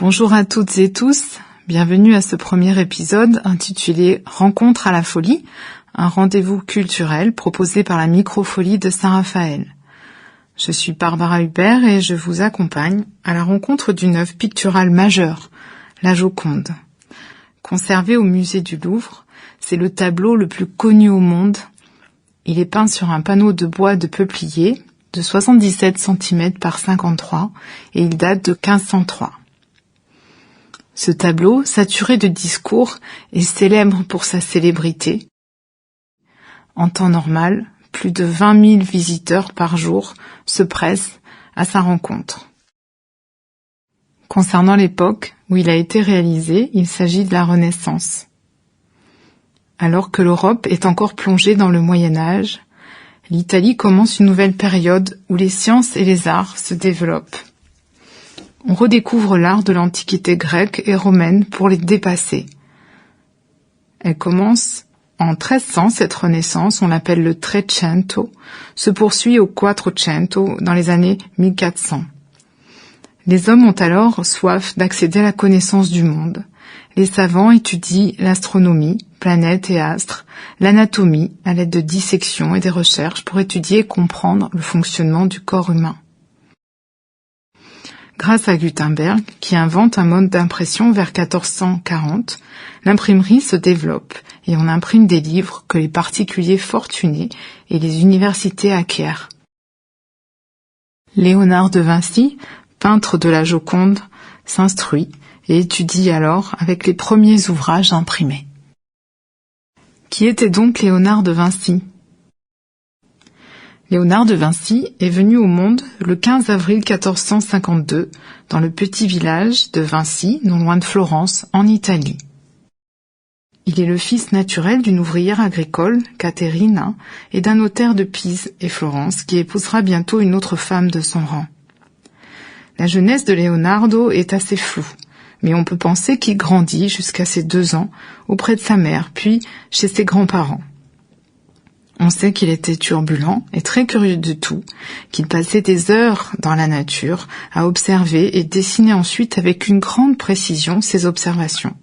Bonjour à toutes et tous, bienvenue à ce premier épisode intitulé « Rencontre à la folie », un rendez-vous culturel proposé par la Microfolie de Saint-Raphaël. Je suis Barbara Hubert et je vous accompagne à la rencontre d'une œuvre picturale majeure, la Joconde. Conservé au musée du Louvre, c'est le tableau le plus connu au monde. Il est peint sur un panneau de bois de peuplier de 77 cm par 53 et il date de 1503. Ce tableau, saturé de discours, est célèbre pour sa célébrité. En temps normal, plus de 20 000 visiteurs par jour se pressent à sa rencontre. Concernant l'époque où il a été réalisé, il s'agit de la Renaissance. Alors que l'Europe est encore plongée dans le Moyen-Âge, l'Italie commence une nouvelle période où les sciences et les arts se développent. On redécouvre l'art de l'Antiquité grecque et romaine pour les dépasser. Elle commence en 1300, cette renaissance, on l'appelle le Trecento, se poursuit au Quattrocento dans les années 1400. Les hommes ont alors soif d'accéder à la connaissance du monde. Les savants étudient l'astronomie, planètes et astres, l'anatomie à l'aide de dissections et des recherches pour étudier et comprendre le fonctionnement du corps humain. Grâce à Gutenberg, qui invente un mode d'impression vers 1440, l'imprimerie se développe et on imprime des livres que les particuliers fortunés et les universités acquièrent. Léonard de Vinci, peintre de la Joconde, s'instruit et étudie alors avec les premiers ouvrages imprimés. Qui était donc Léonard de Vinci ? Léonard de Vinci est venu au monde le 15 avril 1452 dans le petit village de Vinci, non loin de Florence, en Italie. Il est le fils naturel d'une ouvrière agricole, Caterina, et d'un notaire de Pise et Florence qui épousera bientôt une autre femme de son rang. La jeunesse de Leonardo est assez floue, mais on peut penser qu'il grandit jusqu'à ses 2 ans auprès de sa mère, puis chez ses grands-parents. On sait qu'il était turbulent et très curieux de tout, qu'il passait des heures dans la nature à observer et dessiner ensuite avec une grande précision ses observations.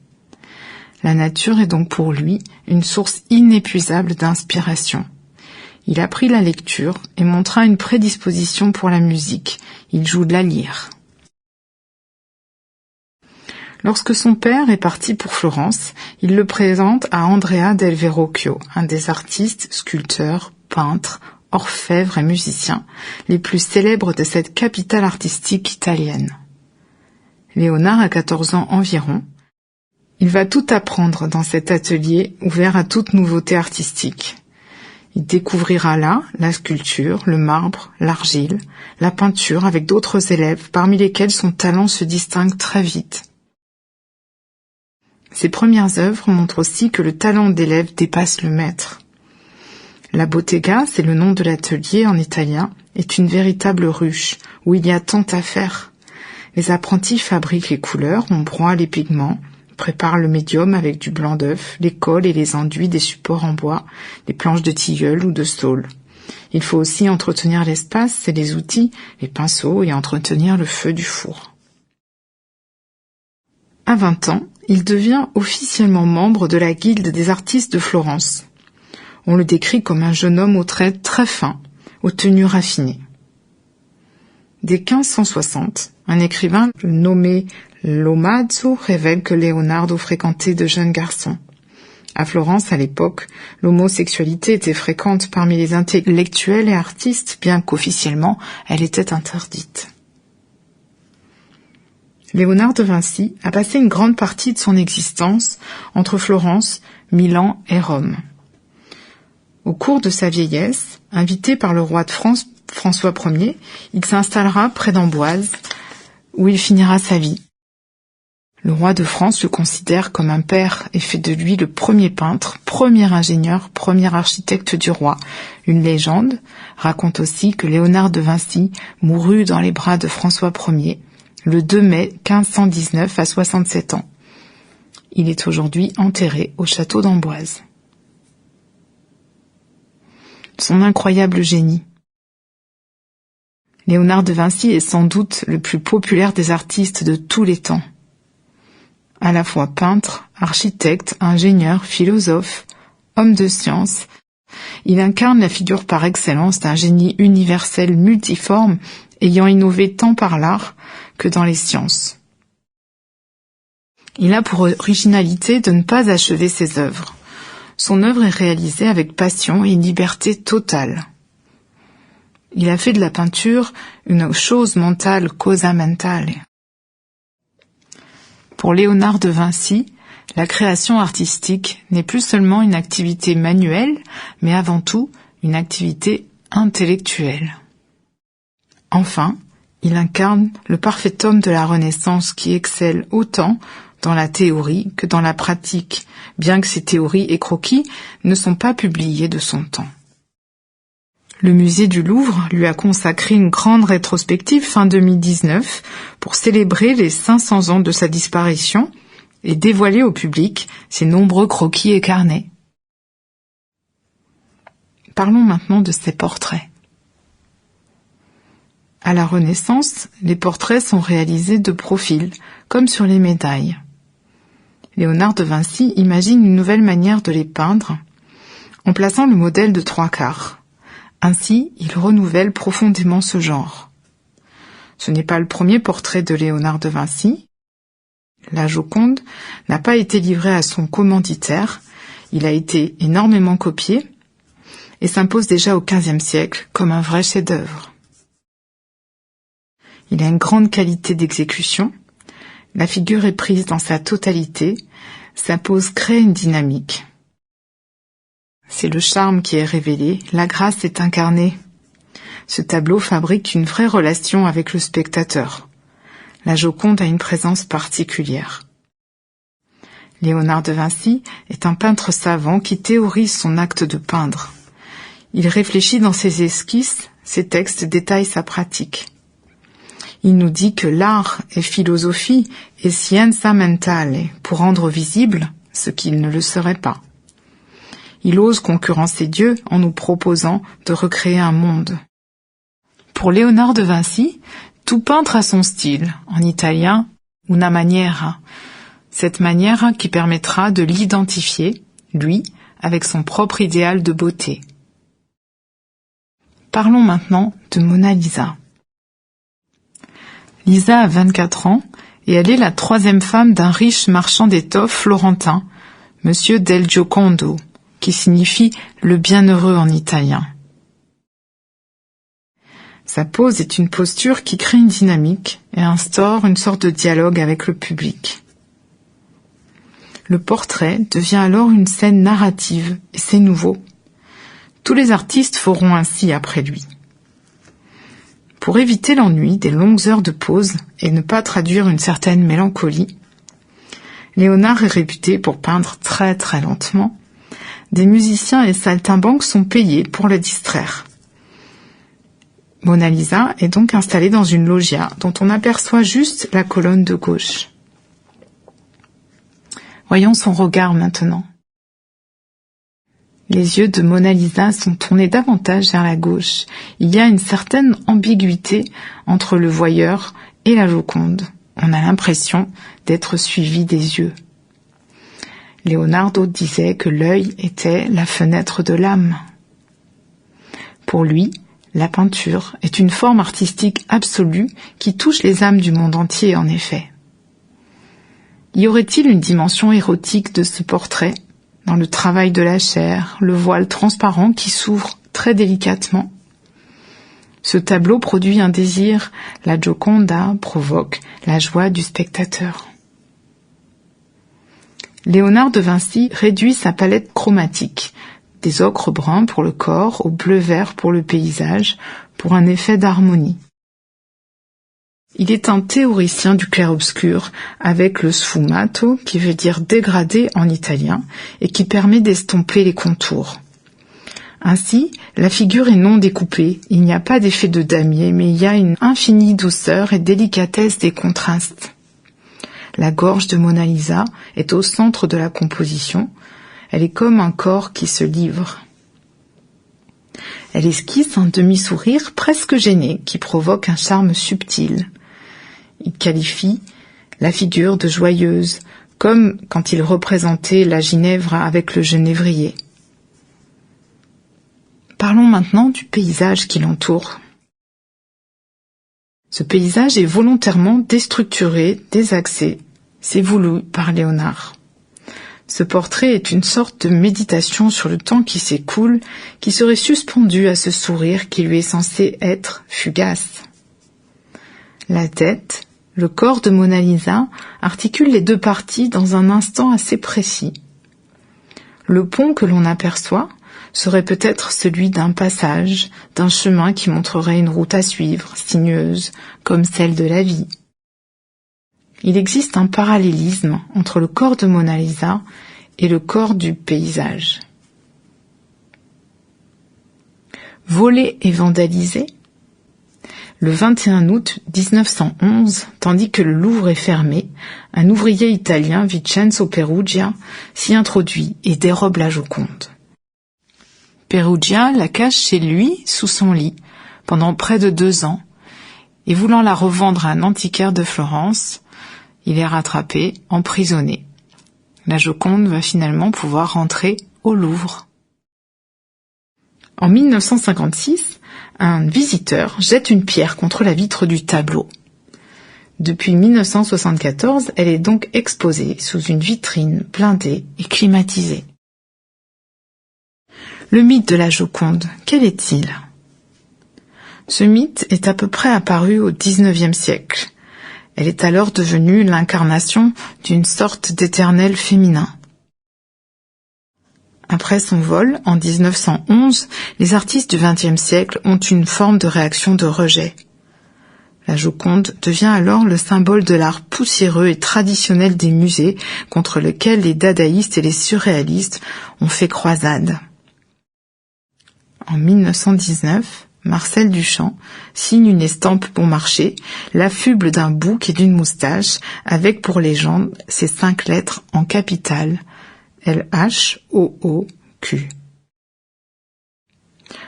La nature est donc pour lui une source inépuisable d'inspiration. Il apprit la lecture et montra une prédisposition pour la musique. Il joue de la lyre. Lorsque son père est parti pour Florence, il le présente à Andrea del Verrocchio, un des artistes, sculpteurs, peintres, orfèvres et musiciens les plus célèbres de cette capitale artistique italienne. Léonard a 14 ans environ. Il va tout apprendre dans cet atelier ouvert à toute nouveauté artistique. Il découvrira là la sculpture, le marbre, l'argile, la peinture avec d'autres élèves parmi lesquels son talent se distingue très vite. Ses premières œuvres montrent aussi que le talent d'élève dépasse le maître. La bottega, c'est le nom de l'atelier en italien, est une véritable ruche où il y a tant à faire. Les apprentis fabriquent les couleurs, on broie les pigments, préparent le médium avec du blanc d'œuf, les colles et les enduits des supports en bois, des planches de tilleul ou de saule. Il faut aussi entretenir l'espace et les outils, les pinceaux et entretenir le feu du four. À 20 ans, il devient officiellement membre de la Guilde des artistes de Florence. On le décrit comme un jeune homme aux traits très fins, aux tenues raffinées. Dès 1560, un écrivain nommé Lomazzo révèle que Leonardo fréquentait de jeunes garçons. À Florence, à l'époque, l'homosexualité était fréquente parmi les intellectuels et artistes, bien qu'officiellement, elle était interdite. Léonard de Vinci a passé une grande partie de son existence entre Florence, Milan et Rome. Au cours de sa vieillesse, invité par le roi de France, François Ier, il s'installera près d'Amboise, où il finira sa vie. Le roi de France le considère comme un père et fait de lui le premier peintre, premier ingénieur, premier architecte du roi. Une légende raconte aussi que Léonard de Vinci mourut dans les bras de François Ier, le 2 mai 1519 à 67 ans. Il est aujourd'hui enterré au château d'Amboise. Son incroyable génie. Léonard de Vinci est sans doute le plus populaire des artistes de tous les temps. à la fois peintre, architecte, ingénieur, philosophe, homme de science. Il incarne la figure par excellence d'un génie universel multiforme ayant innové tant par l'art que dans les sciences. Il a pour originalité de ne pas achever ses œuvres. Son œuvre est réalisée avec passion et une liberté totale. Il a fait de la peinture une chose mentale, cosa mentale. Pour Léonard de Vinci, la création artistique n'est plus seulement une activité manuelle, mais avant tout une activité intellectuelle. Enfin, il incarne le parfait homme de la Renaissance qui excelle autant dans la théorie que dans la pratique, bien que ses théories et croquis ne sont pas publiés de son temps. Le musée du Louvre lui a consacré une grande rétrospective fin 2019 pour célébrer les 500 ans de sa disparition et dévoiler au public ses nombreux croquis et carnets. Parlons maintenant de ses portraits. À la Renaissance, les portraits sont réalisés de profil, comme sur les médailles. Léonard de Vinci imagine une nouvelle manière de les peindre, en plaçant le modèle de 3/4. Ainsi, il renouvelle profondément ce genre. Ce n'est pas le premier portrait de Léonard de Vinci. La Joconde n'a pas été livrée à son commanditaire, il a été énormément copié et s'impose déjà au XVe siècle comme un vrai chef-d'œuvre. Il a une grande qualité d'exécution, la figure est prise dans sa totalité, sa pose crée une dynamique. C'est le charme qui est révélé, la grâce est incarnée. Ce tableau fabrique une vraie relation avec le spectateur. La Joconde a une présence particulière. Léonard de Vinci est un peintre savant qui théorise son acte de peindre. Il réfléchit dans ses esquisses, ses textes détaillent sa pratique. Il nous dit que l'art est philosophie et scienza mentale pour rendre visible ce qu'il ne le serait pas. Il ose concurrencer Dieu en nous proposant de recréer un monde. Pour Léonard de Vinci, tout peintre a son style, en italien una maniera, cette manière qui permettra de l'identifier, lui, avec son propre idéal de beauté. Parlons maintenant de Mona Lisa. Lisa a 24 ans et elle est la 3e femme d'un riche marchand d'étoffes florentin, Monsieur del Giocondo, qui signifie le bienheureux en italien. Sa pose est une posture qui crée une dynamique et instaure une sorte de dialogue avec le public. Le portrait devient alors une scène narrative et c'est nouveau. Tous les artistes feront ainsi après lui. Pour éviter l'ennui des longues heures de pause et ne pas traduire une certaine mélancolie, Léonard est réputé pour peindre très très lentement. Des musiciens et saltimbanques sont payés pour le distraire. Mona Lisa est donc installée dans une loggia dont on aperçoit juste la colonne de gauche. Voyons son regard maintenant. Les yeux de Mona Lisa sont tournés davantage vers la gauche. Il y a une certaine ambiguïté entre le voyeur et la Joconde. On a l'impression d'être suivi des yeux. Leonardo disait que l'œil était la fenêtre de l'âme. Pour lui, la peinture est une forme artistique absolue qui touche les âmes du monde entier, en effet. Y aurait-il une dimension érotique de ce portrait, dans le travail de la chair, le voile transparent qui s'ouvre très délicatement? Ce tableau produit un désir, la Gioconda provoque la joie du spectateur. Léonard de Vinci réduit sa palette chromatique, des ocres bruns pour le corps au bleu-vert pour le paysage, pour un effet d'harmonie. Il est un théoricien du clair-obscur avec le sfumato, qui veut dire dégradé en italien, et qui permet d'estomper les contours. Ainsi, la figure est non découpée, il n'y a pas d'effet de damier, mais il y a une infinie douceur et délicatesse des contrastes. La gorge de Mona Lisa est au centre de la composition, elle est comme un corps qui se livre. Elle esquisse un demi-sourire presque gêné qui provoque un charme subtil. Il qualifie la figure de joyeuse, comme quand il représentait la Ginèvre avec le genévrier. Parlons maintenant du paysage qui l'entoure. Ce paysage est volontairement déstructuré, désaxé. C'est voulu par Léonard. Ce portrait est une sorte de méditation sur le temps qui s'écoule, qui serait suspendu à ce sourire qui lui est censé être fugace. La tête, le corps de Mona Lisa articulent les deux parties dans un instant assez précis. Le pont que l'on aperçoit serait peut-être celui d'un passage, d'un chemin qui montrerait une route à suivre, sinueuse, comme celle de la vie. Il existe un parallélisme entre le corps de Mona Lisa et le corps du paysage. Volé et vandalisé, le 21 août 1911, tandis que le Louvre est fermé, un ouvrier italien, Vincenzo Perugia, s'y introduit et dérobe la Joconde. Perugia la cache chez lui, sous son lit, pendant près de 2 ans, et voulant la revendre à un antiquaire de Florence, il est rattrapé, emprisonné. La Joconde va finalement pouvoir rentrer au Louvre. En 1956, un visiteur jette une pierre contre la vitre du tableau. Depuis 1974, elle est donc exposée sous une vitrine blindée et climatisée. Le mythe de la Joconde, quel est-il ? Ce mythe est à peu près apparu au XIXe siècle. Elle est alors devenue l'incarnation d'une sorte d'éternel féminin. Après son vol, en 1911, les artistes du XXe siècle ont une forme de réaction de rejet. La Joconde devient alors le symbole de l'art poussiéreux et traditionnel des musées contre lequel les dadaïstes et les surréalistes ont fait croisade. En 1919, Marcel Duchamp signe une estampe bon marché, l'affuble d'un bouc et d'une moustache, avec pour légende ces 5 lettres en capitale, L-H-O-O-Q.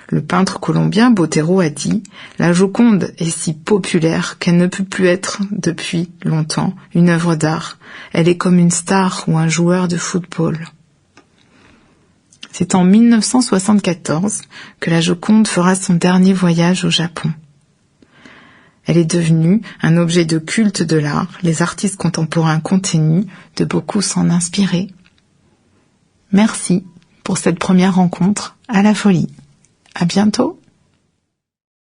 Le peintre colombien Botero a dit « La Joconde est si populaire qu'elle ne peut plus être, depuis longtemps, une œuvre d'art. Elle est comme une star ou un joueur de football. » C'est en 1974 que la Joconde fera son dernier voyage au Japon. Elle est devenue un objet de culte de l'art. Les artistes contemporains continuent de beaucoup s'en inspirer. Merci pour cette première rencontre à la folie. À bientôt.